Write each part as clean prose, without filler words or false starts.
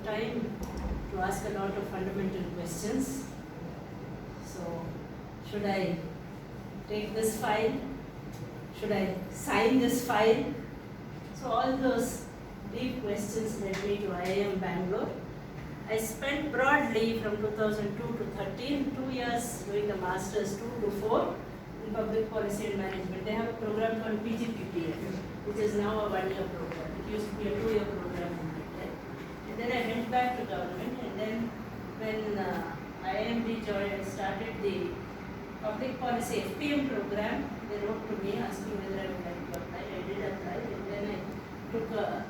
have time to ask a lot of fundamental questions. So, should I take this file? Should I sign this file? So all those deep questions led me to IIM Bangalore. I spent broadly from 2002 to 13, 2 years doing the Masters 2 to 4 in Public Policy and Management. They have a program called PPP, which is now a 1-year program. It used to be a 2-year program. And then I went back to government, and then when IIM rejoined and started the Public Policy FPM program, they wrote to me asking whether I would like to apply. I did apply, and then I took a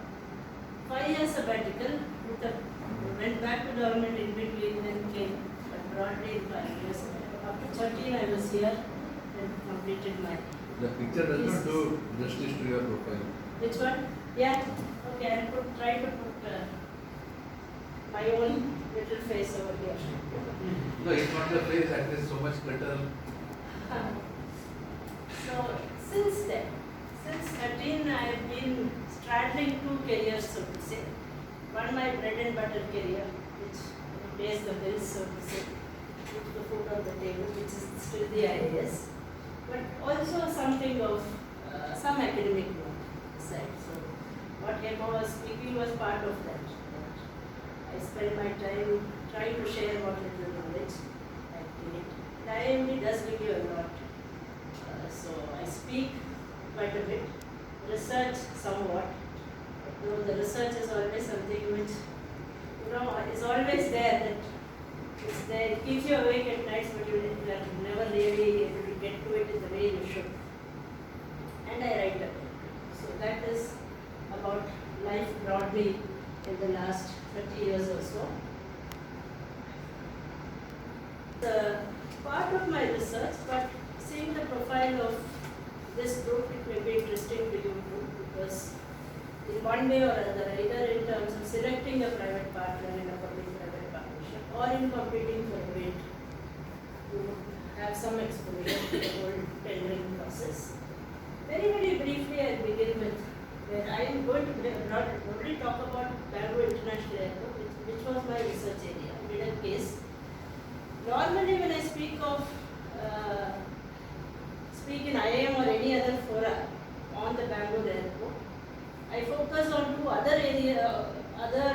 5-year sabbatical, went back to government in between, then came, but broadly in 5 years. Up to 13 I was here and completed my. The picture does not do justice to your profile. Which one? Yeah. Okay, I'll try to put my own little face over here. No, it's not the face, that is so much better. So since then, since 13, I have been straddling 2 careers, so to say. One, my bread and butter career, which pays the bills, so to say, puts the food on the table, which is still the IAS, but also something of some academic work aside. So what HEMA was speaking was part of that. I spend my time trying to share what little knowledge I gained. The IIM does give you a lot. So I speak quite a bit, research somewhat. Though the research is always something which, is always there, that it's there, it keeps you awake at nights, but you are never really able to get to it in the way you should. And I write a bit. So that is about life broadly in the last 30 years or so. The part of my research, but seeing the profile of this group, it may be interesting to you too, because in one way or other, either in terms of selecting a private partner in a public-private partnership or in competing for a bid, you have some exposure to the whole tendering process. Very, very briefly, I'll begin with where I am going to only talk about Bangalore International Airport, which was my research area. I made a case. Normally, when I speak in IIM or any other fora on the Bangalore airport, I focus on 2 other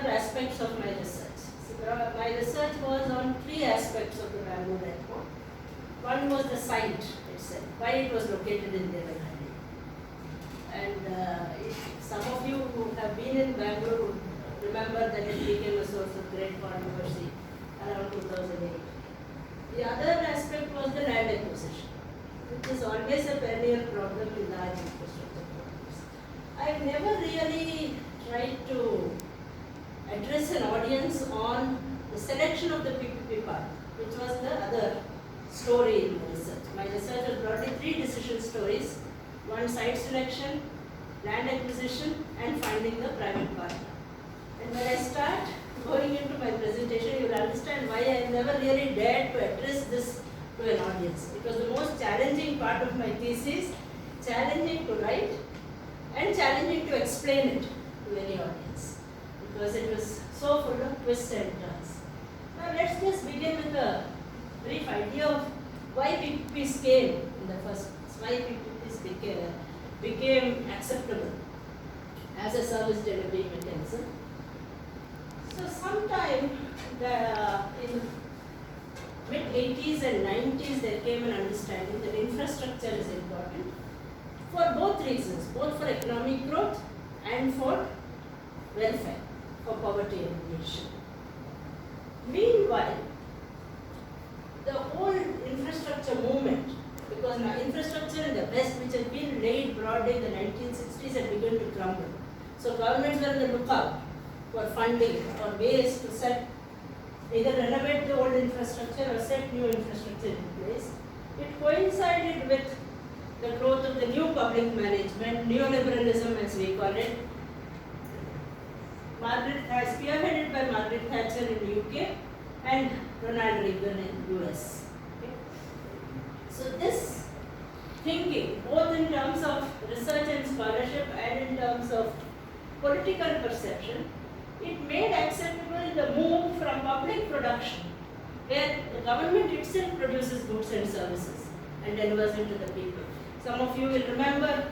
aspects of my research. So my research was on 3 aspects of the Bangalore airport. One was the site itself, why it was located in Devanahalli. And some of you who have been in Bangalore would remember that it became a source of great controversy around 2008. The other aspect was the land acquisition, which is always a perennial problem in large infrastructure projects. I've never really tried to address an audience on the selection of the PPP part, which was the other story in the research. My research was broadly 3 decision stories: one, site selection, land acquisition, and finding the private partner. And when I start going into my presentation, you will understand why I never really dared to address this to an audience. It was the most challenging part of my thesis, challenging to write and challenging to explain it to any audience, because it was so full of twists and turns. Now let's just begin with a brief idea of why PPPs came in the first place, why PPPs became acceptable as a service delivery mechanism. So sometime in mid-80s and 90s, there came an understanding that infrastructure is important for both reasons, both for economic growth and for welfare, for poverty elimination. Meanwhile, the whole infrastructure movement, because now infrastructure in the West, which had been laid broadly in the 1960s, had begun to crumble. So governments were on the lookout for funding or ways to either renovate the old infrastructure or set new infrastructure in place. It coincided with the growth of the new public management, neoliberalism as we call it, spearheaded by Margaret Thatcher in the UK and Ronald Reagan in the US. Okay. So this thinking, both in terms of research and scholarship and in terms of political perception, it made acceptable production, where the government itself produces goods and services and delivers it to the people. Some of you will remember,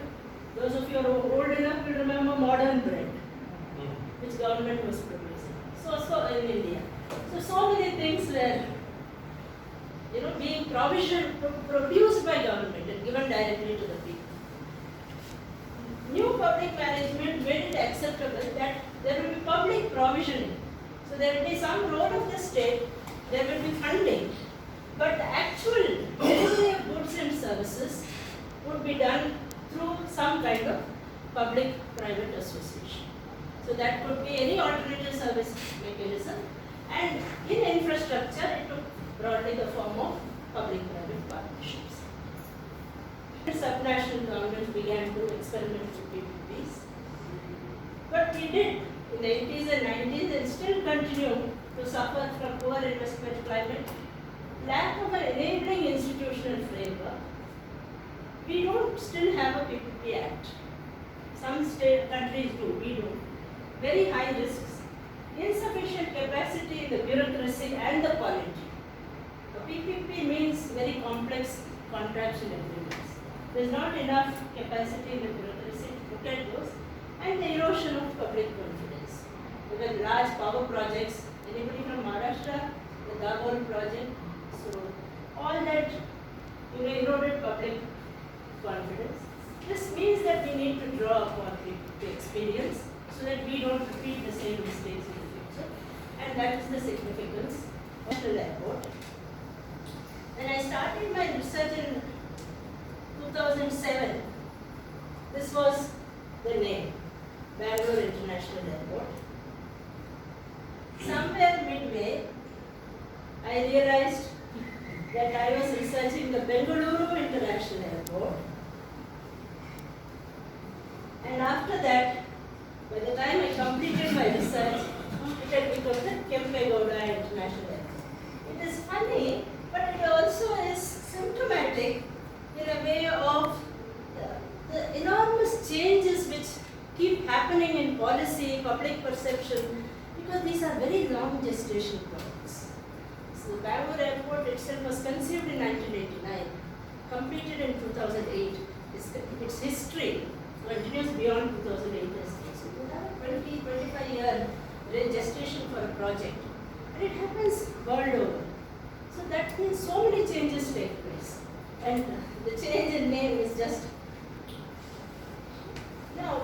those of you who are old enough will remember modern bread, which government was producing. So in India. So many things were, being produced by government and given directly to the people. New public management made it acceptable that there will be public provisioning. So there will be some role of the state, there will be funding, but the actual delivery of goods and services would be done through some kind of public-private association. So that could be any alternative service mechanism, and in infrastructure it took broadly the form of public-private partnerships. Subnational governments began to experiment with PPPs, but we did in the 80s and 90s and still continue to suffer from poor investment climate, lack of an enabling institutional framework. We don't still have a PPP Act. Some state countries do, we don't. Very high risks, insufficient capacity in the bureaucracy and the quality. A PPP means very complex contracts and agreements. There's not enough capacity in the bureaucracy to look at those, and the erosion of public confidence. There were large power projects. Anybody from Maharashtra? The Bangalore project. So all that eroded public confidence. This means that we need to draw upon the experience so that we don't repeat the same mistakes in the future. And that is the significance of the airport. When I started my research in 2007, this was the name, Bangalore International Airport. Somewhere midway, I realized that I was researching the Bangalore International Airport. And after that, by the time I completed my research, it had become the Kempegowda International Airport. It is funny, but it also is symptomatic in a way of the enormous changes which keep happening in policy, public perception, because these are very long gestation projects. So Bangalore Airport itself was conceived in 1989, completed in 2008. Its history continues beyond 2008 as well. So you have a 20-25 year gestation for a project, and it happens world over. So that means so many changes take place, and the change in name is just. Now,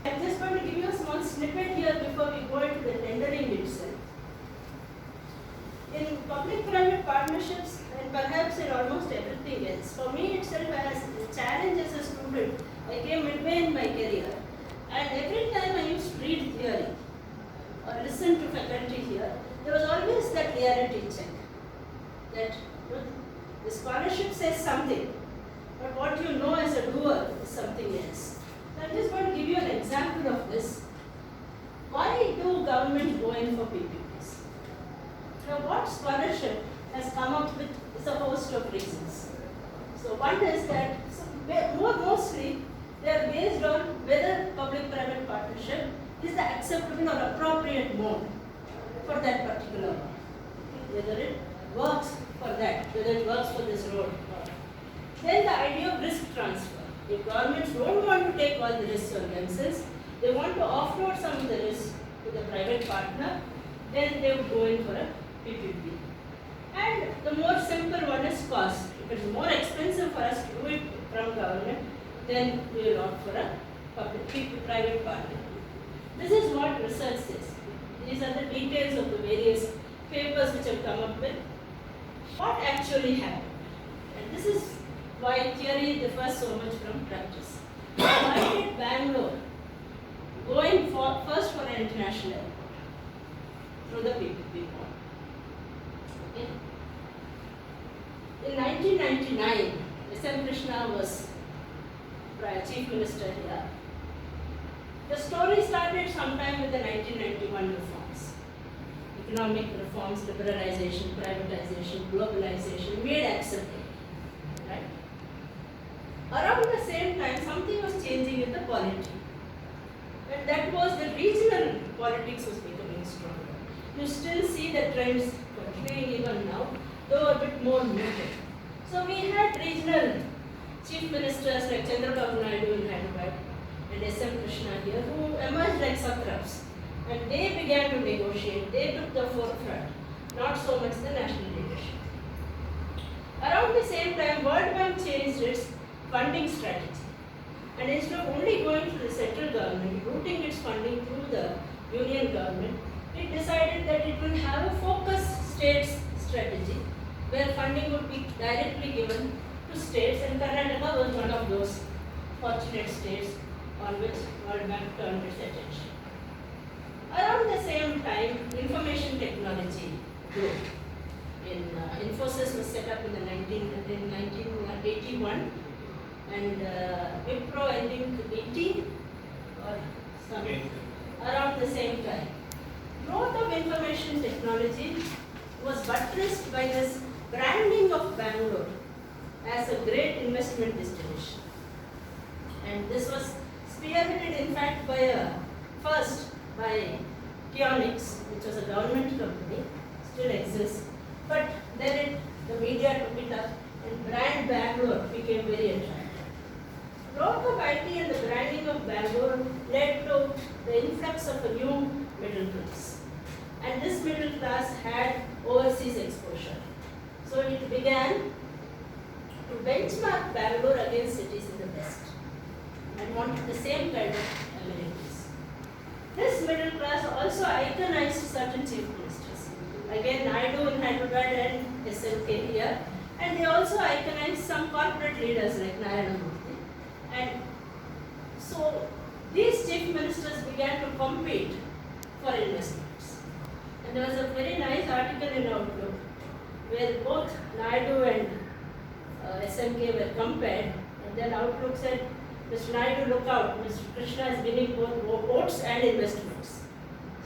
I'm just going to give you a small snippet here before we go into the tendering itself. In public-private partnerships, and perhaps in almost everything else, for me itself as a challenge as a student, I came midway in my career, and every time I used to read theory or listen to faculty here, there was always that reality check. That the scholarship says something, but what you know as a doer is something else. So I'm just going to give you an example of this. Why do governments go in for PPPs? Now, what scholarship has come up with is a host of reasons. So one is that mostly they are based on whether public-private partnership is the acceptable or appropriate mode for that particular one. Whether it works for that, whether it works for this road. Then the idea of risk transfer. If governments don't want to take all the risks on themselves, they want to offload some of the risk to the private partner, then they would go in for a PPP. And the more simple one is cost. If it's more expensive for us to do it from government, then we will opt for a private partner. This is what research says. These are the details of the various papers which have come up with what actually happened. And this is why theory differs so much from practice. Why did Bangalore going first for an international airport through the PPP model? Okay. In 1999, S.M. Krishna was Chief Minister here. The story started sometime with the 1991 reforms. Economic reforms, liberalization, privatization, globalization, made acceptable. Right? Around the same time, something was changing in the polity. And that was the regional politics was becoming stronger. You still see the trends continuing even now, though a bit more muted. So we had regional chief ministers like Chandrababu Naidu in Hyderabad and S.M. Krishna here who emerged like satraps. And they began to negotiate, they took the forefront, not so much the national leadership. Around the same time, World Bank changed its funding strategy. And instead of only going to the central government, routing its funding through the union government, it decided that it will have a focused states strategy where funding would be directly given to states, and Karnataka was one of those fortunate states on which World Bank turned its attention. Around the same time, information technology grew. Infosys was set up in 1981, and Wipro I think 80 or something around the same time. Growth of information technology was buttressed by this branding of Bangalore as a great investment destination. And this was spearheaded in fact by first by Kionics, which was a government company, still exists, but then the media took it up and brand Bangalore became very attractive. Growth of IT and the branding of Bangalore led to the influx of a new middle class. And this middle class had overseas exposure. So it began to benchmark Bangalore against cities in the West and wanted the same kind of amenities. This middle class also iconized certain chief ministers. Again, Naidu in Hyderabad and SLK here. And they also iconized some corporate leaders like Narayana Murthy. And so these chief ministers began to compete for investments. And there was a very nice article in Outlook where both Naidu and SMK were compared, and then Outlook said, Mr. Naidu, look out, Mr. Krishna is winning both votes and investments.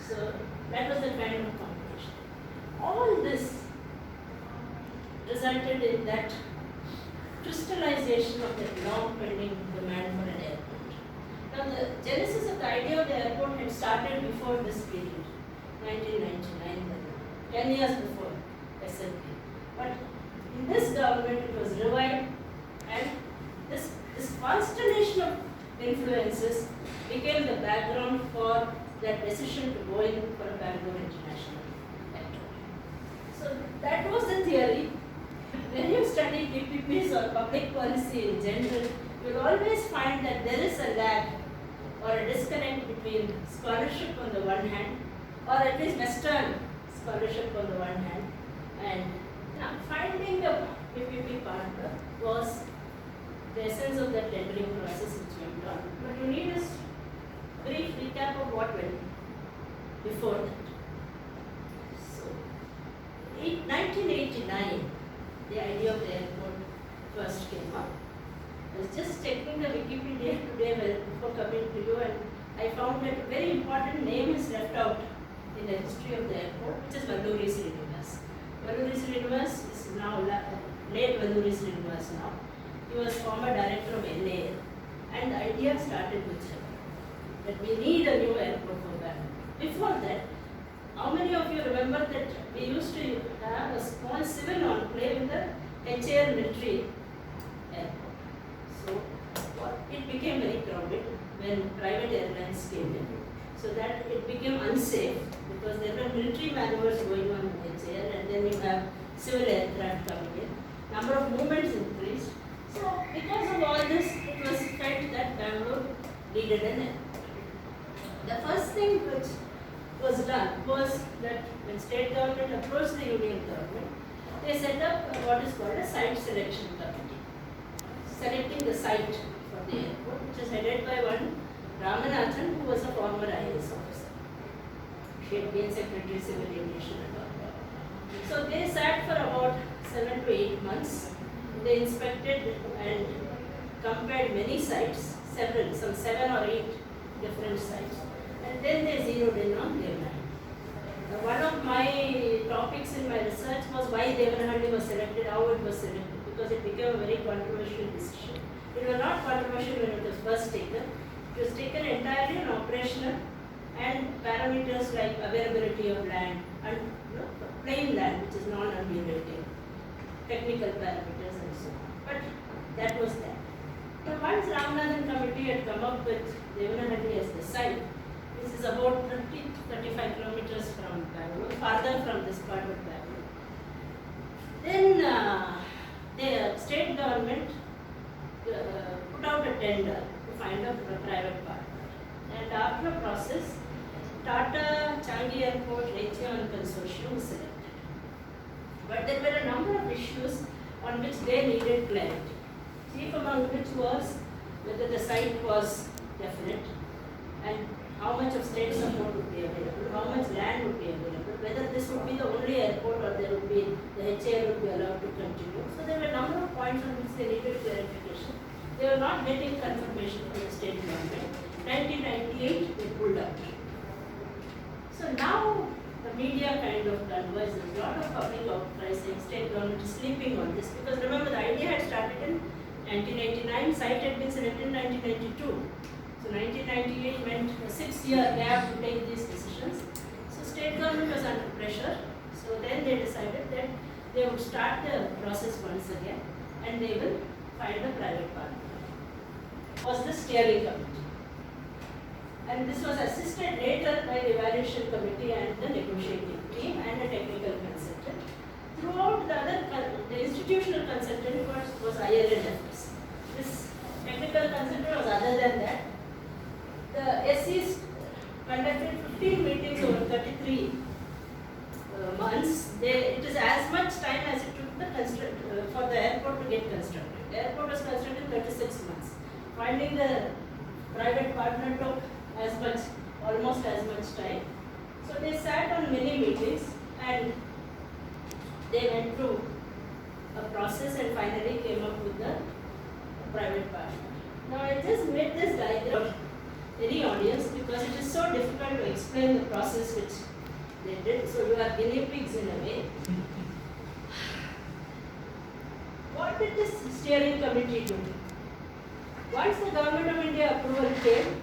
So that was the kind of competition. All this resulted in that crystallization of that long pending demand for an airport. Now the genesis of the idea of the airport had started before this period, 1999, 10 years before SLP. But in this government it was revived, and this constellation of influences became the background for that decision to go in for a Bangalore International Airport. So that was the theory. When you study PPPs or public policy in general, you will always find that there is a lag or a disconnect between scholarship on the one hand, or at least Western scholarship on the one hand, and finding a PPP partner was the essence of the tendering process which went on. But you need a brief recap of what went before that. So, in 1989, the idea of the airport first came up. I was just checking the Wikipedia today before coming to you, and I found that a very important name is left out in the history of the airport, which is Valluri Srinivas. Valluri Srinivas is now late Valluri Srinivas now. He was former director of LAL, and the idea started with him that we need a new airport for Bangalore. Before that, how many of you remember that we used to have a small civil enclave in the HAL military airport? So it became very crowded when private airlines came in, so that it became unsafe because there were military maneuvers going on in HAL, and then you have civil aircraft coming in. Number of movements increased. So because of all this, it was felt that Bangalore needed an airport. The first thing which was done was that when state government approached the union government, they set up what is called a site selection committee, selecting the site for the airport, which is headed by one Ramanathan, who was a former IAS officer. She had been Secretary Civil Aviation and all. So they sat for about 7 to 8 months. They inspected and compared many sites, some 7 or 8 different sites, and then they zeroed in on Devanahalli. One of my topics in my research was why Devanahalli was selected, how it was selected, because it became a very controversial decision. It was not controversial when it was first taken. It was taken entirely on operational and parameters like availability of land, and plain land, which is non-undulating, technical parameters and so on. But that was that. So once Ramanathan committee had come up with Devanahalli as the site, this is about 30-35 kilometers from Bangalore, farther from this part of Bangalore. Then the state government put out a tender to find a private partner. And after a process, Tata Changi Airport Raytheon Consortium was selected. But there were a number of issues on which they needed clarity. Chief among which was whether the site was definite and how much of state support would be available, how much land would be available, whether this would be the only airport or there would be, the HAL would be allowed to continue. So there were a number of points on which they needed clarification. They were not getting confirmation from the state government. 1998, they pulled out. So now the media kind of converges. There's a lot of public outcry saying state government is sleeping on this, because remember the idea had started in 1989, site had been selected in 1992. So 1998 meant a 6-year gap to take these decisions. So state government was under pressure. So then they decided that they would start the process once again and they will find a private partner. Was the steering committee. And this was assisted later by the evaluation committee and the negotiating team and a technical consultant. Throughout the institutional consultant was IIM. This technical consultant was other than that. The SCs conducted 15 meetings over 33 months. It is as much time as it took for the airport to get constructed. The airport was constructed in 36 months. Finding the private partner took almost as much time. So they sat on many meetings and they went through a process and finally came up with the private partner. Now I just made this diagram for any audience because it is so difficult to explain the process which they did. So you are guinea pigs in a way. What did this steering committee do? Once the Government of India approval came,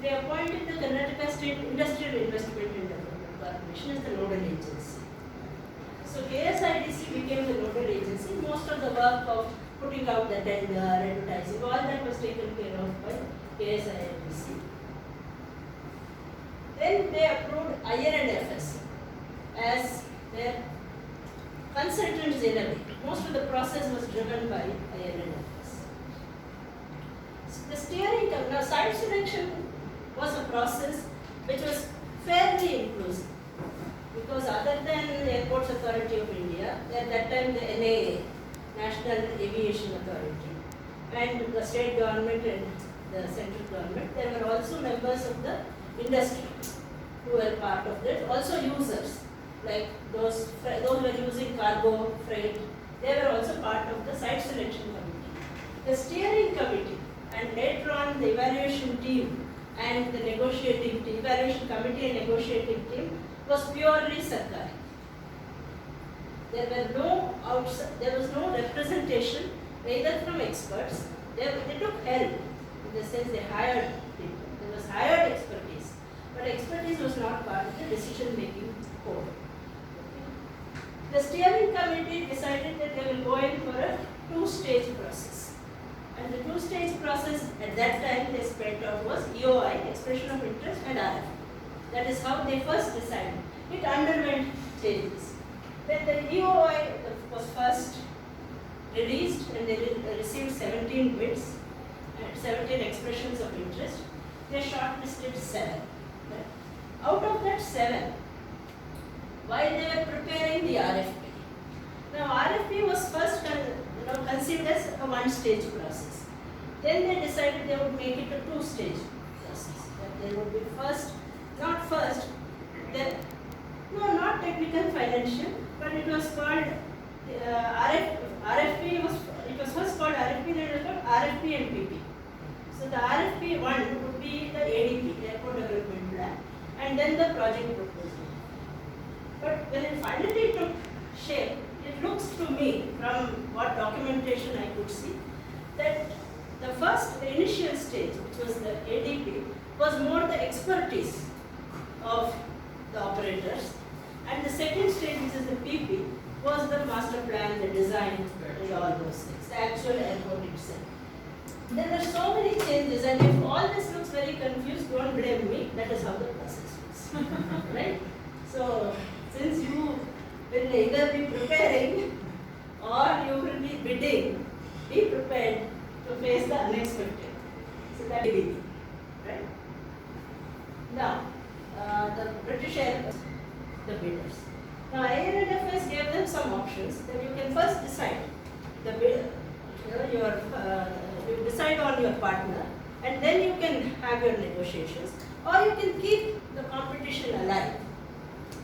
they appointed the Karnataka State Industrial Investment and Development Corporation as the nodal agency. So KSIDC became the nodal agency. Most of the work of putting out the tender, advertising, all that was taken care of by KSIDC. Then they approved IIM as their consultants in a way. Most of the process was driven by IIM. The steering, now site selection was a process which was fairly inclusive, because other than the Airports Authority of India, at that time the NAA, National Aviation Authority, and the state government and the central government, there were also members of the industry who were part of that, also users, like those who were using cargo, freight, they were also part of the site selection committee. The steering committee and later on the evaluation team and the negotiating team, evaluation committee and negotiating team was purely Sarkari. There was no representation either from experts. They took help in the sense they hired people. There was hired expertise, but expertise was not part of the decision-making core. The steering committee decided that they will go in for a 2-stage process. And the 2-stage process at that time they spelled out was EOI, expression of interest, and RF. That is how they first decided. It underwent changes. Then the EOI was first released and they received 17 bids and 17 expressions of interest. They shortlisted 7. Out of that 7, while they were preparing the RFP. Now RFP was first conceived as a 1-stage process. Then they decided they would make it a 2-stage process. That there would be not technical financial, but it was called RFP. It was first called RFP, then it was called RFP and PP. So the RFP 1 would be the ADP, Airport Development Plan, and then the project proposal. But when it finally took shape, it looks to me, from what documentation I could see, that the initial stage, which was the ADP, was more the expertise of the operators, And the second stage, which is the PP, was the master plan, the design, and all those things, the actual airport itself. There were so many changes, and if all this looks very confused, don't blame me, that is how the process was. Right? So, since you will either be preparing or you will be bidding, be prepared to face the unexpected. So that will be, right? Now, the British Airways, the bidders. Now, IIM gave them some options. Then you can first decide the bidder, you decide on your partner, and then you can have your negotiations, or you can keep the competition alive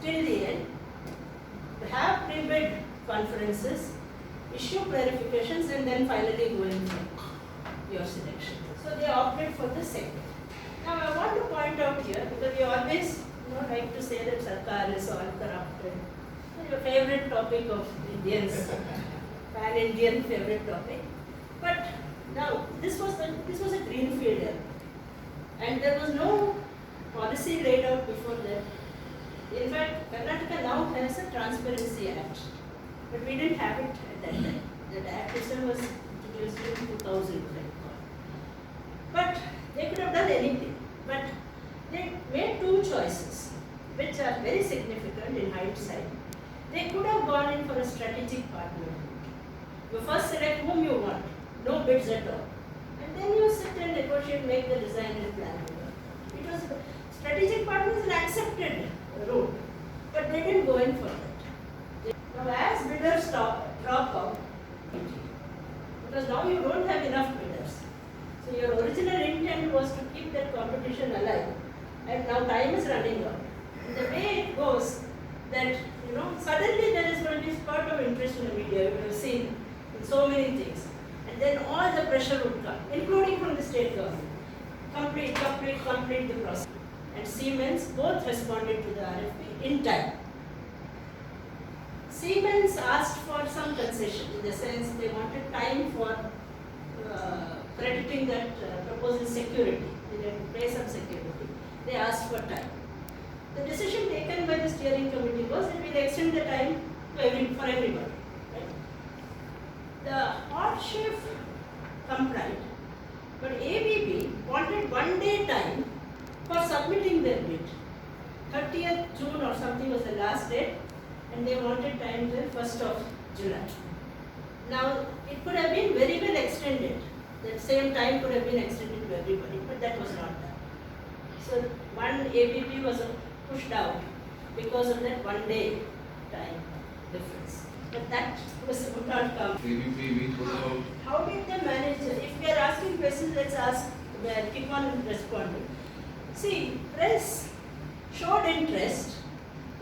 till the end, have pre-bid conferences, issue clarifications, and then finally go in for your selection. So they opted for the second. Now I want to point out here, because we always like to say that Sarkar is all corrupted. Your favorite topic of Indians, pan-Indian favorite topic. But now this was a greenfield area, and there was no policy laid out before that. In fact, Karnataka now has a Transparency Act, but we didn't have it at that time. That act itself was introduced in 2000. But they could have done anything. But they made two choices, which are very significant in hindsight. They could have gone in for a strategic partner. You first select whom you want, no bids at all. And then you sit and negotiate, make the design and plan. It was strategic partners an accepted route, but they didn't go in for that. Now as bidders drop out, because now you don't have enough bidders. So your original intent was to keep that competition alive, and now time is running out. And the way it goes, that suddenly there is going to be spurt of interest in the media. You have seen in so many things, and then all the pressure would come, including from the state government. Complete the process. And Siemens both responded to the RFP in time. Siemens asked for some concession, in the sense they wanted time for crediting that proposal security. They had to pay some security. They asked for time. The decision taken by the steering committee was that we will extend the time for everybody. Right? The hot chef complied, but ABB wanted 1 day time for submitting their bid. 30th June or something was the last date, and they wanted time till 1st of July. Now, it could have been very well extended. That same time could have been extended to everybody, but that was not done. So, one ABB was pushed out because of that 1 day time difference. But that would not come. PPP, we talk about. How did they manage it? If we are asking questions, let's ask, keep on responding. See, press showed interest,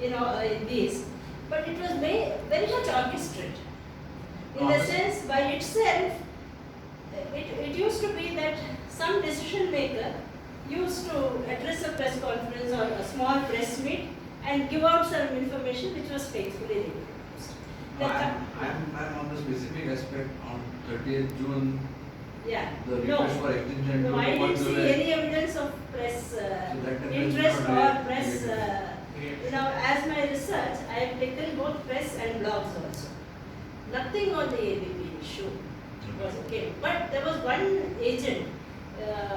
in these, but it was very much orchestrated. In the sense, by itself, it used to be that some decision maker used to address a press conference or a small press meet and give out some information which was faithfully reproduced. I'm on the specific aspect on 30th June. Yeah. The request for extension. No, I didn't see any evidence of press interest or press. As my research, I have taken both press and blogs also. Nothing on the ABB issue was okay. But there was one agent,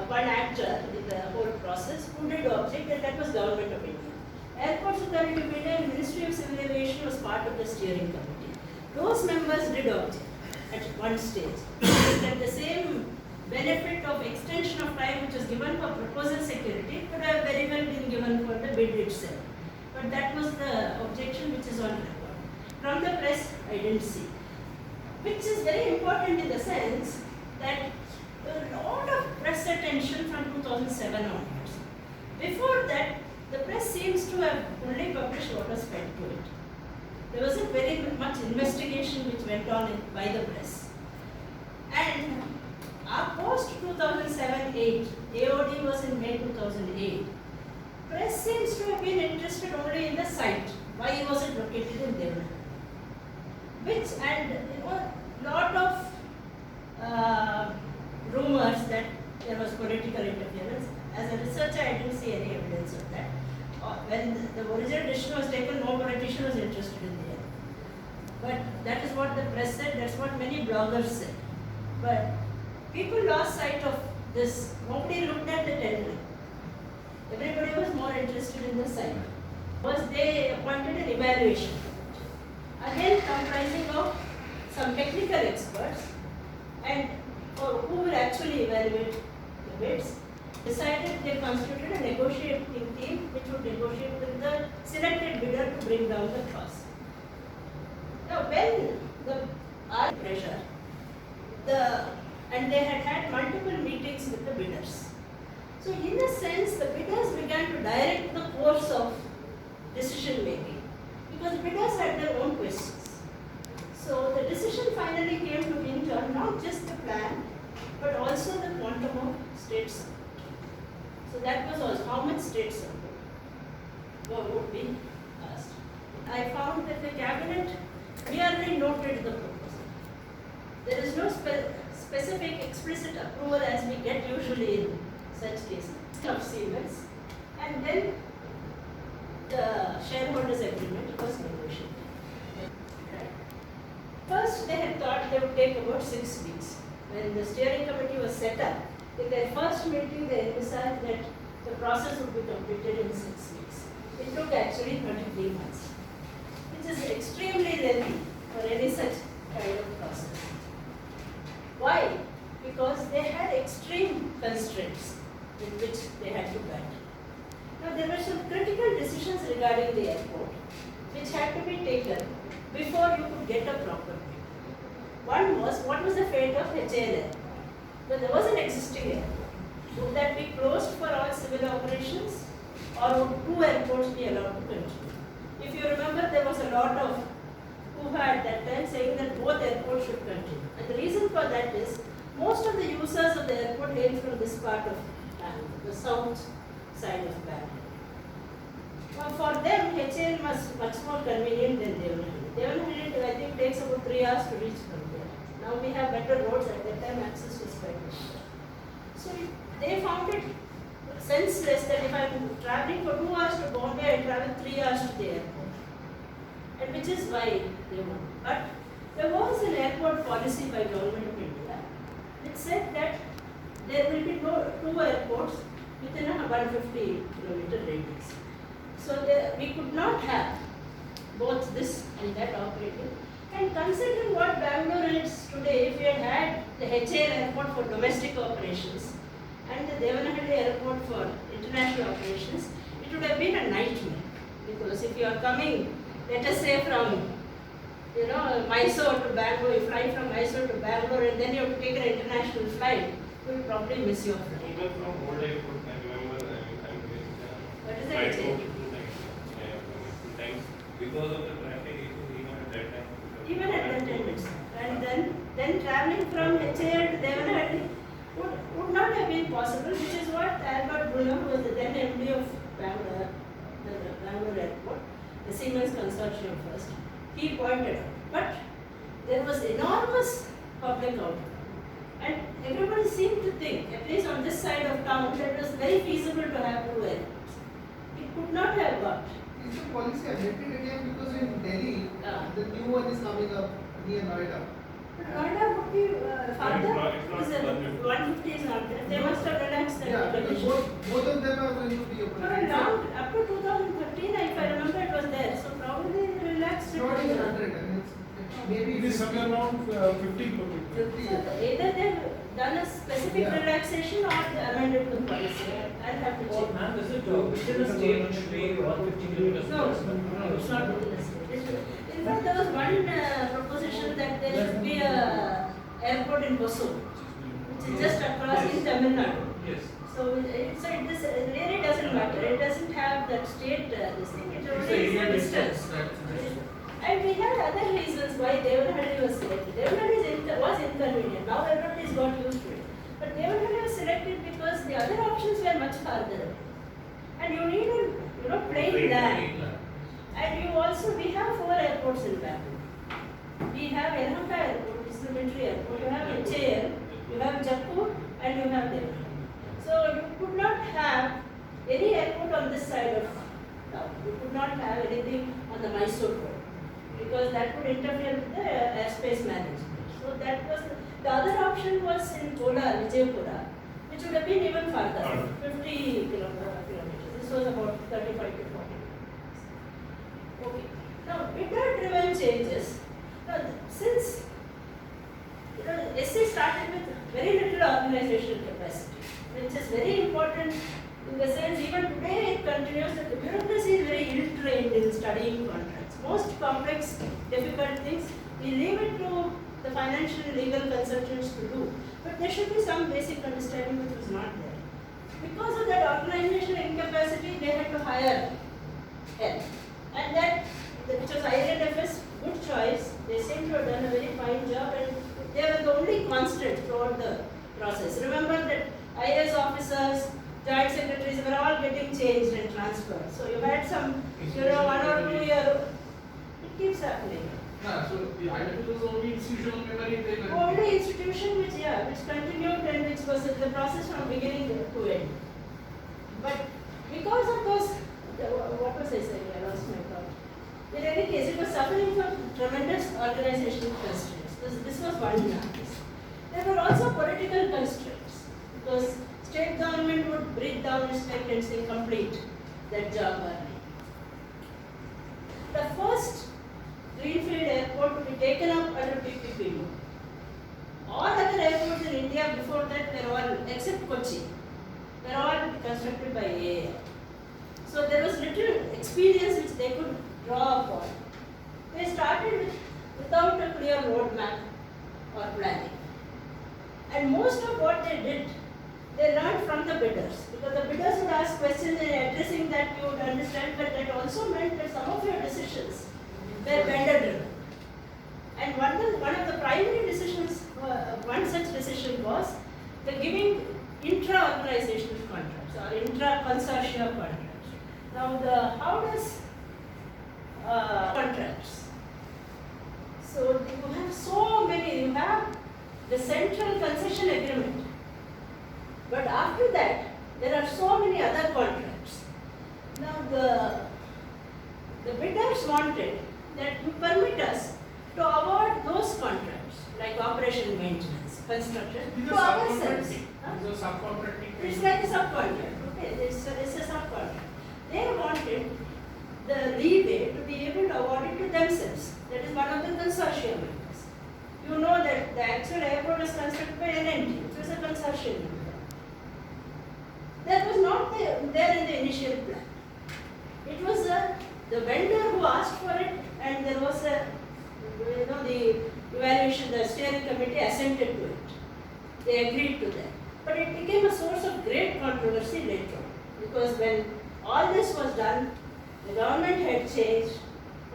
one actor in the whole process who did object, and that was Government of India. Airports Authority of India and Ministry of Civil Aviation was part of the steering committee. Those members did object at one stage. That the same benefit of extension of time which was given for proposal security could have very well been given for the bid itself. But that was the objection which is on record. From the press, I didn't see. Which is very important in the sense that a lot of press attention from 2007 onwards. Before that, the press seems to have only published what was fed to it. There wasn't very much investigation which went on by the press. And post 2007-8, AOD was in May 2008. Press seems to have been interested only in the site. Why was it located in Devon? Lot of rumors that there was political interference. As a researcher, I didn't see any evidence of that. when the original decision was taken, no politician was interested in the airport. But that is what the press said, that's what many bloggers said. But people lost sight of this. Nobody looked at the tendering. Everybody was more interested in the site. Was they appointed an evaluation committee, again comprising of some technical experts, and who will actually evaluate the bids. Decided they constituted a negotiating team which would negotiate with the selected bidder to bring down the cost. Now, when the pressure, and they had multiple meetings with the bidders. So, in a sense, the bidders began to direct the course of decision making because the bidders had their own questions. So, the decision finally came to hinge on not just the plan, but also the quantum of state support. So, that was also how much state support would be asked. I found that the cabinet merely noted the proposal. There is no specific explicit approval as we get usually in such cases of Siemens, and then the shareholders agreement was negotiated. First, they had thought they would take about 6 weeks. When the steering committee was set up, in their first meeting, they decided that the process would be completed in 6 weeks. It took actually 23 months, which is extremely lengthy for any such kind of process. Why? Because they had extreme constraints with which they had to battle. Now, there were some critical decisions regarding the airport which had to be taken before you could get a proper bid. One was, what was the fate of HAL? But there was an existing airport. Would that be closed for all civil operations, or would 2 airports be allowed to continue? If you remember, there was a lot of who at that time saying that both airports should continue. And the reason for that is, most of the users of the airport hail from this part of Bangalore, the south side of Bangalore. Now, for them, HAL was much more convenient than Devanahalli. Devanahalli, I think, takes about 3 hours to reach from there. Now we have better roads. At that time, access was quite good. So they found it senseless that if I am traveling for 2 hours to Bombay, I travel 3 hours to the airport. And which is why they want. But there was an airport policy by Government of India which said that there will be 2 airports within a 150-kilometer radius. So we could not have both this and that operating. And considering what Bangalore is today, if we had had the HAL airport for domestic operations and the Devanahalli airport for international operations, it would have been a nightmare. Because if you are coming, let us say from Mysore to Bangalore, you fly from Mysore to Bangalore and then you have to take an international flight, you will probably miss your flight. Even from old airport, I remember I'm doing What is flight it? over 2 times. Because of the traffic issue, even at that time. Even at that time, and then traveling from HAL to Devanahalli would not have been possible, which is what Albert Brunner, who was the then MD of Bangalore, the Bangalore airport, the Siemens consortium first, he pointed out. But there was enormous public outcry. And everybody seemed to think, at least on this side of town, that it was very feasible to have 2 airports. It could not have worked. Is the policy updated again because in Delhi, the new one is coming up near Noida? But Noida would be farther. It's not 150 is not there. They must have relaxed that Yeah, because regulation. both of them are going to be For a open. long, up to 2013, if I remember, it was there. So probably they relaxed It's it. not even 100. I mean, it's maybe It is somewhere around 50 kilometers. 50. So either they've done a specific Yeah. relaxation or they amended the policy. I'll have to Oh, check. ma'am, is it within a state it should be 150 kilometers? No, it's not within the state. In fact, there was one proposition that there should be a airport in Hosur, which is just across in Tamil Nadu. Yes. So it really doesn't matter. It doesn't have that state this thing. It It's only the is area the distance. And we had other reasons why Devanahalli was selected. Devanahalli was inconvenient. Now everybody's got used to it. But Devanahalli was selected because the other options were much farther away. And you need a plain land. And we have 4 airports in Bangalore. We have Yelahanka Airport, which is the military airport. You have HAL, you have Jaipur, and you have Devanahalli. So you could not have any airport on this side of down. You could not have anything on the Mysore road because that would interfere with the airspace management. So that was the other option was in Kolar, Vijaypura, which would have been even further, 50 kilometers. This was about 35 to 40 kilometers. Okay. Now, bidder-driven changes. Now, since SC started with very little organizational capacity, which is very important in the sense even today it continues that the bureaucracy is very ill-trained in studying contracts. Most complex, difficult things, we leave it to the financial and legal consultants to do. But there should be some basic understanding which was not there. Because of that organizational incapacity, they had to hire help. And that, which was IIF's good choice, they seem to have done a very fine job and they were the only constant throughout the process. Remember that IAS officers, joint secretaries were all getting changed and transferred. So you had some, 1 or 2 year, it keeps happening. Yeah, so the IIM was only institutional memory they were. Only institution which continued and which was the process from beginning to end. But because of those, what was I saying? I lost my thought. In any case, it was suffering from tremendous organizational constraints. This was one practice. There were also political constraints because state government would breathe down its neck and say complete that job early. The first greenfield airport to be taken up under PPP. All other airports in India before that were all, except Kochi, were all constructed by IIM. So there was little experience which they could draw upon. They started without a clear roadmap or planning. And most of what they did, they learned from the bidders. Because the bidders would ask questions and addressing that you would understand, but that also meant that some of your decisions were vendor driven. And one of the primary decisions, one such decision was the giving intra-organizational contracts or intra-consortia contracts. Now, how does contracts? So you have so many. You have the central concession agreement, but after that there are so many other contracts. Now the bidders wanted that you permit us to award those contracts like operation, maintenance, construction These to are ourselves. subcontracting. Huh? These are subcontracting. It's like a subcontract. Okay, it's a subcontract. They wanted the leeway to be able to award it to themselves. That is one of the consortium members. You know that the actual airport is constructed by LNT, which was a consortium member. That was not there in the initial plan. It was the vendor who asked for it, and there was the evaluation, the steering committee assented to it. They agreed to that. But it became a source of great controversy later on, because when all this was done, the government had changed,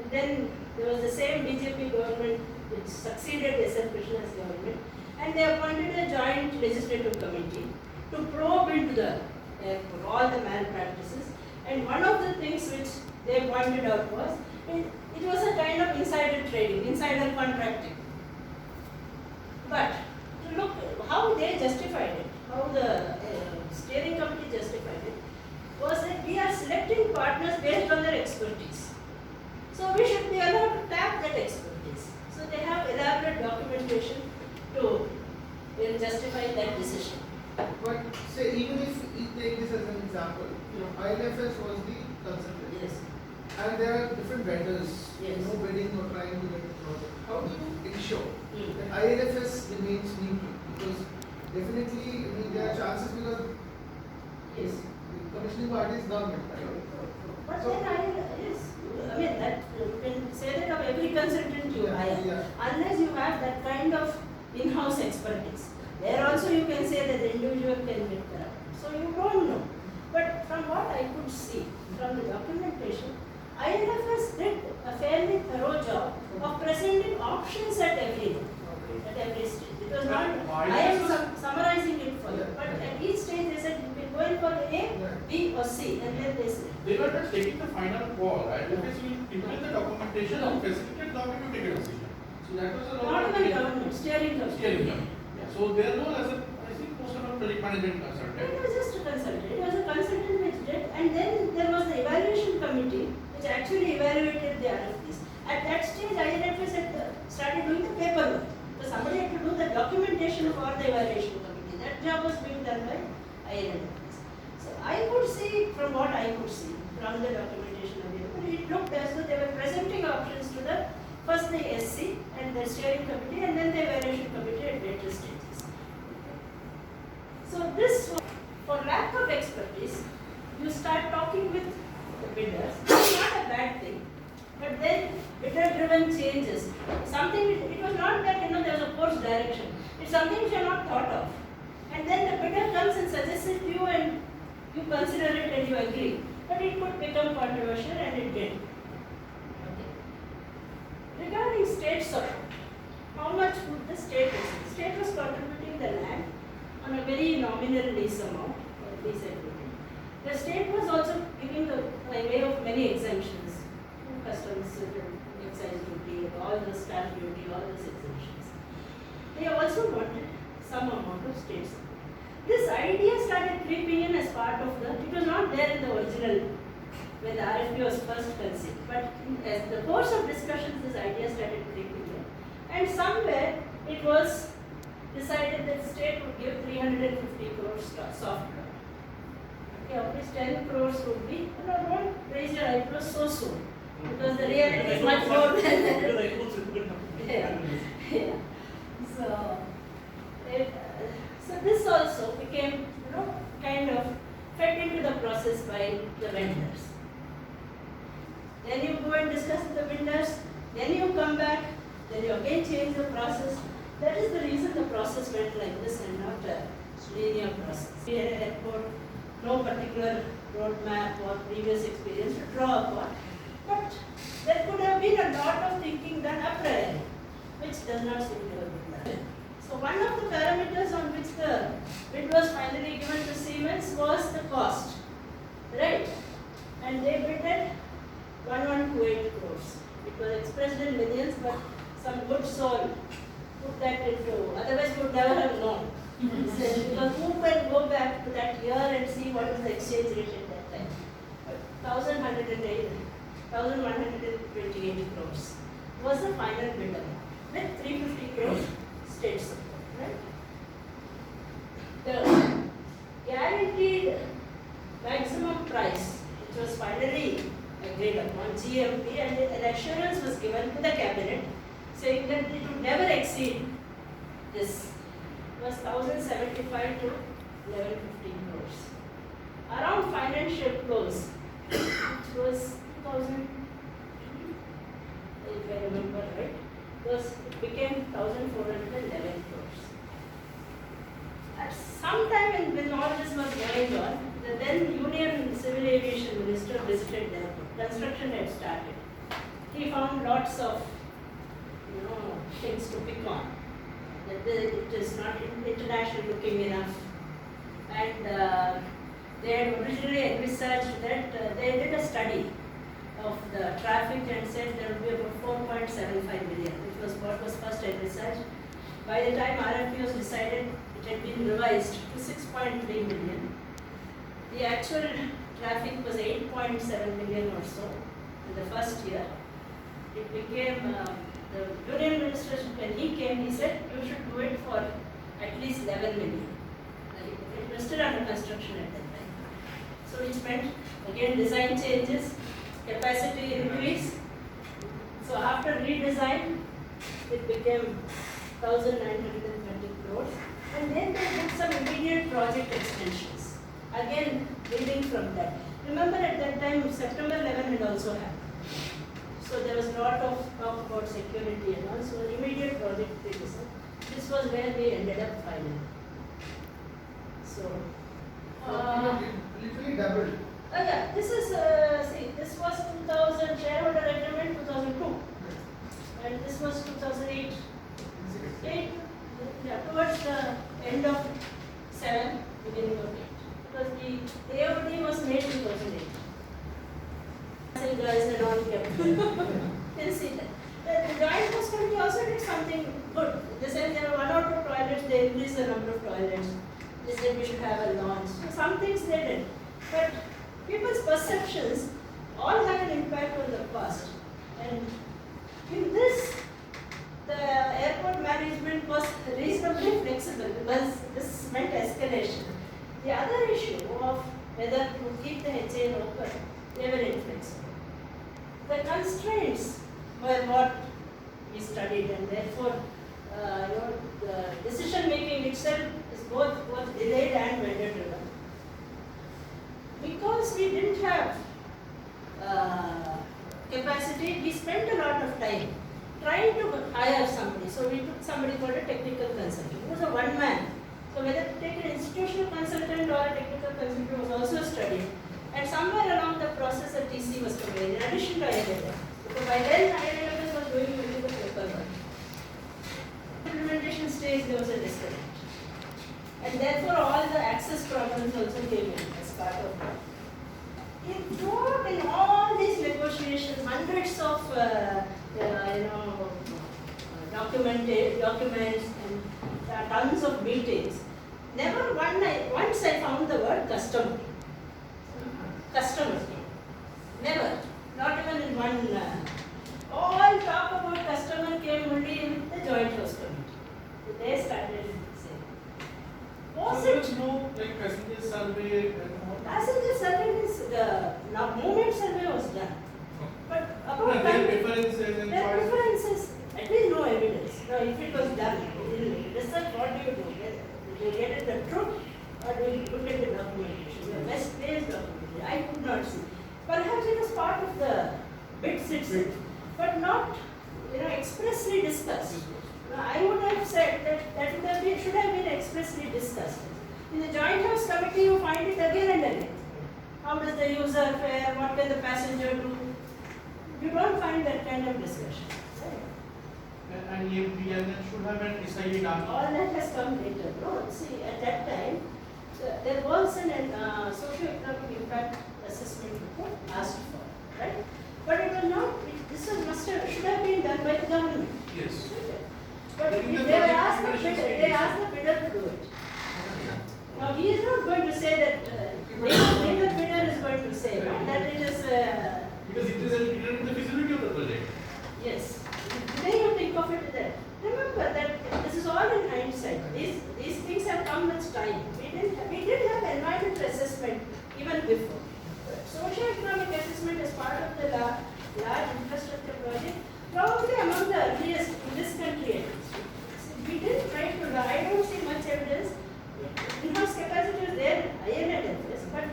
and then there was the same BJP government which succeeded S.N. Krishna's government, and they appointed a joint legislative committee to probe into the airport, all the malpractices. And one of the things which they pointed out was, it was a kind of insider trading, insider contracting. But to look how they justified it, how the steering committee justified it, was that we are selecting partners based on their expertise. So we should be allowed to tap that expertise. So they have elaborate documentation to justify that decision. But say even if we take this as an example, ILFS was the consultant. Yes. And there are different vendors, Yes. no bidding or trying to get the project. How do you ensure Mm. that ILFS remains neutral? Because definitely, there are chances because Yes. the commissioning party is government, right? But So- then that you can say that of every consultant you hire, Yeah. unless you have that kind of in-house expertise. There also you can say that the individual can get corrupt. So you don't know. But from what I could see from the documentation, ILFS did a fairly thorough job of presenting options at every stage. It was not, I am summarizing it for you, but at each stage they said you can go in for A, B or C, and then they said. They were not taking the final call, right? Because we implement the documentation and facilitate government to take a decision. So that was a lot Not of even government, steering committee. steering committee. So their role as a, I think, most of a project management consultant. It was just a consultant. It was a consultant which did, and then there was the evaluation committee actually evaluated the RFPs. At that stage, INFS had started doing the paperwork. So somebody had to do the documentation for the evaluation committee. That job was being done by INFS. So I could see, from what I could see, from the documentation available, it looked as though they were presenting options to the first the SC and the steering committee and then the evaluation committee at later stages. So this, for lack of expertise, you start talking with the bidders. It's not a bad thing, but then bidder-driven changes. Something, it was not that there was a course direction. It's something which you are not thought of. And then the bidder comes and suggests it to you and you consider it and you agree. But it could become controversial and it did. Okay. Regarding state support, how much would the state receive? The state was contributing the land on a very nominal lease amount, or lease agreement. The state was also giving by way of many exemptions, customs, excise duty, all the stamp duty, all those exemptions. They also wanted some amount of state support. This idea started creeping in as part of it was not there in the original when the RFP was first conceived, but as the course of discussions, this idea started creeping in. And somewhere it was decided that the state would give 350 crores soft loan. Okay, of which 10 crores would be, don't raise your eyebrows so soon, because the reality is much more than that. Yeah. So this also became, kind of fed into the process by the vendors. Then you go and discuss with the vendors, then you come back, then you again change the process. That is the reason the process went like this and not a linear process. We had no particular roadmap or previous experience to draw upon, but there could have been a lot of thinking done a priori, which does not seem to have been done. So one of the parameters on which the bid was finally given to Siemens was the cost, right? And they bid at 1128 crores. It was expressed in millions, but some good soul put that into, otherwise we would never have known. Because who can go back to that year and see what was the exchange rate at that time? 1,128 crores was the final bid amount with 350 crores state support, right? The guaranteed maximum price, which was finally agreed upon, GMP, and an assurance was given to the cabinet saying that it would never exceed this, was 1,075 to 1,150 crores. Around financial close, which was 2000, if I remember right, it became 1,411 crores. At some time when all this was going on, the then Union Civil Aviation Minister visited the airport. Construction had started. He found lots of things to pick on. That it is not international looking enough. And they had originally envisaged that they did a study of the traffic and said there would be about 4.75 million, which was what was first envisaged. By the time RFP was decided, it had been revised to 6.3 million. The actual traffic was 8.7 million or so in the first year. It became, the Union Minister, when he came, he said you should do it for at least 11 million. It was still under construction at that time. So it meant, again, design changes, capacity increase. So after redesign, it became 1,920 crores. And then they did some immediate project extensions. Again, building from that. Remember at that time, September 11 had also happened. So there was a lot of talk about security and all. So immediate project redesign. This was where we ended up finally. So, literally doubled. yeah, this is, this was 2000, shareholder agreement 2002. And this was 2008. Towards the end of 7, beginning of 8. Because the AOD was made in 2008. Guys and all kept. Can see that. The Joint Force Committee also did something good. In the sense there were 1 or 2 toilets, they increased the number of toilets. They said we should have a launch. So some things they did. But people's perceptions all have an impact on the cost. And in this, the airport management was reasonably flexible because this meant escalation. The other issue of whether to keep the HAL open, they were inflexible. The constraints were what we studied, and therefore, the decision making itself is both delayed and vendor driven. Because we didn't have capacity, we spent a lot of time trying to hire somebody. So we took somebody called a technical consultant. It was a one man. So whether to take an institutional consultant or a technical consultant was also studied. And somewhere along the process a TC was provided in addition to IIM. Because by then IIM was doing only the paperwork. Implementation stage there was a disconnect. And therefore all the access problems also came in as part of that. In all these negotiations, hundreds of documents and tons of meetings. Never once I found the word customer. Customer. Never. Not even in one. All talk about customer came only in the Joint House Committee. They started saying. Was So it? there's no like passenger survey and all? Passenger survey is now movement survey was done. But about Their preferences and their choices. preferences, at least no evidence. Now, if it was done in research, what do you do? Do you get at the truth or do you look at the documentation? The best placed documentation. I could not see. Perhaps it was part of the bits itself, but not expressly discussed. Now, I would have said that should have been expressly discussed. In the Joint House Committee, you find it again and again. How does the user fare? What can the passenger do? You don't find that kind of discussion. And EMPN should have an SIA done. All that has come later. No, see, at that time, there was an socio-economic impact assessment report asked for, right? But it was not, should have been done by the government. Yes. But In the they project asked preparation they asked the bidder to do it. Now, he is not going to say that, neither bidder is going to say that it is, Because it is in the feasibility of the project. yes. Then you think of it that. Remember that this is all in hindsight. These things have come with time. We did have environmental assessment even before. Socio-economic assessment is part of the large infrastructure project, probably among the earliest in this country at least. We didn't try to, I don't see much evidence. In-house capacity is there, INFS, but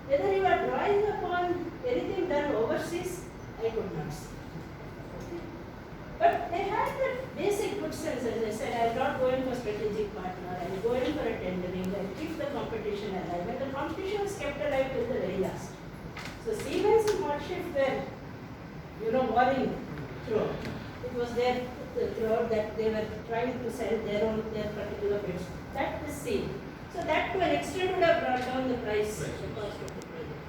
whether you are drawing upon anything done overseas, I could not see. But they had that basic good sense, as I said, I am not going for strategic partner, I am going for a tendering, I keep the competition alive, and the competition was kept alive till the very last. So Siemens and Hochschild were, warring throughout. It was there throughout that they were trying to sell their particular bids. That is seen. So that to an extent would have brought down the price, the cost of the project.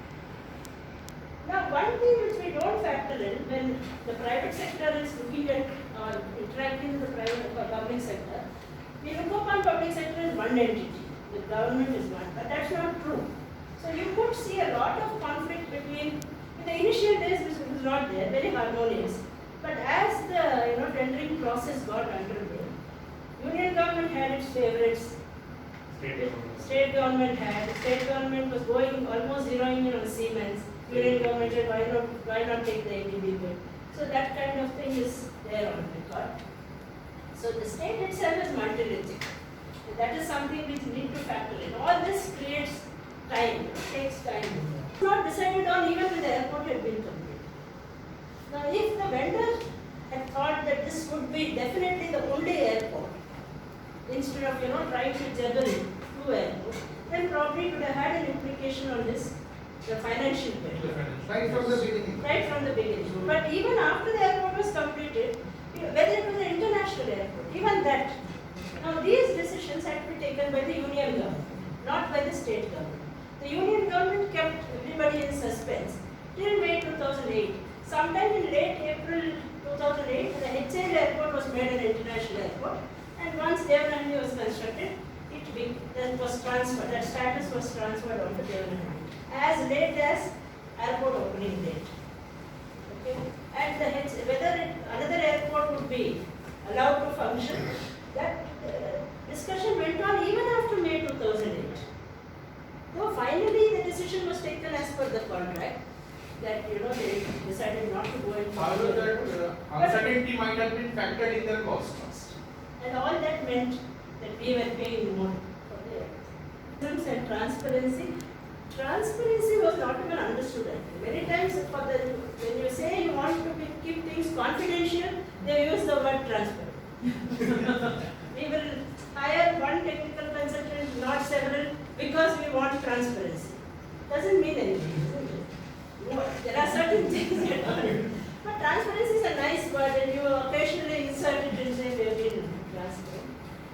Now, one thing which we don't factor in when the private sector is looking at or interacting with the public sector, we look upon public sector as one entity. The government is one, but that's not true. So you could see a lot of conflict between, in the initial days this was not there, very harmonious. But as the tendering process got underway, union government had its favorites. State government was going almost zeroing in on Siemens. Union government said, why not take the ABB bid? So that kind of thing is there on record. So the state itself is multi-region. That is something which we need to factor in. All this creates time, it takes time. It's not decided on even when the airport had been completed. Now if the vendor had thought that this would be definitely the only airport, instead of trying to juggle two airports, then probably it would have had an implication on this, the financial bit. Right from the beginning. Right from the beginning. But even after the airport was completed, whether it was an international airport, even that. Now these decisions had to be taken by the union government, not by the state government. The union government kept everybody in suspense till May 2008. Sometime in late April 2008, the HAL airport was made an international airport, and once Devanagari was constructed, that was transferred. That status was transferred on to Devanagari as late as airport opening date. and another airport would be allowed to function. That discussion went on even after May 2008. So finally the decision was taken as per the contract that they decided not to go in However, forward. that uncertainty might have been factored in their cost. And all that meant that we were paying more for the terms and transparency. Transparency was not even understood. Many times when you say you want to keep things confidential, they use the word transparent. We will hire one technical consultant, not several, because we want transparency. Doesn't mean anything, isn't it? There are certain things that are. But transparency is a nice word, and you occasionally insert it and say we have been transparent.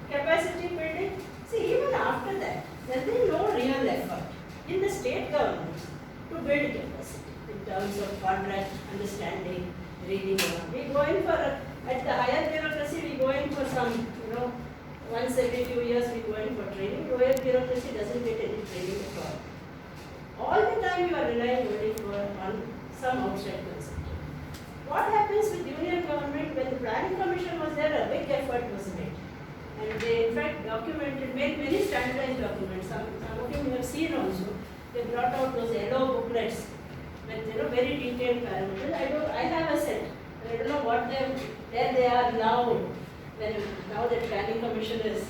Capacity building. See, even after that, there has been no real effort in the state governments to build capacity in terms of contract understanding, reading. We go in for, at the higher bureaucracy, we go in for some, once every few years we go in for training. Lower bureaucracy doesn't get any training at all. All the time you are relying only on some outside consultant. What happens with union government when the planning commission was there? A big effort was made. And they in fact made many standardized documents. Some of you have seen also. They brought out those yellow booklets with very detailed parameters. I have a set. I don't know where they are now. Now that planning commission is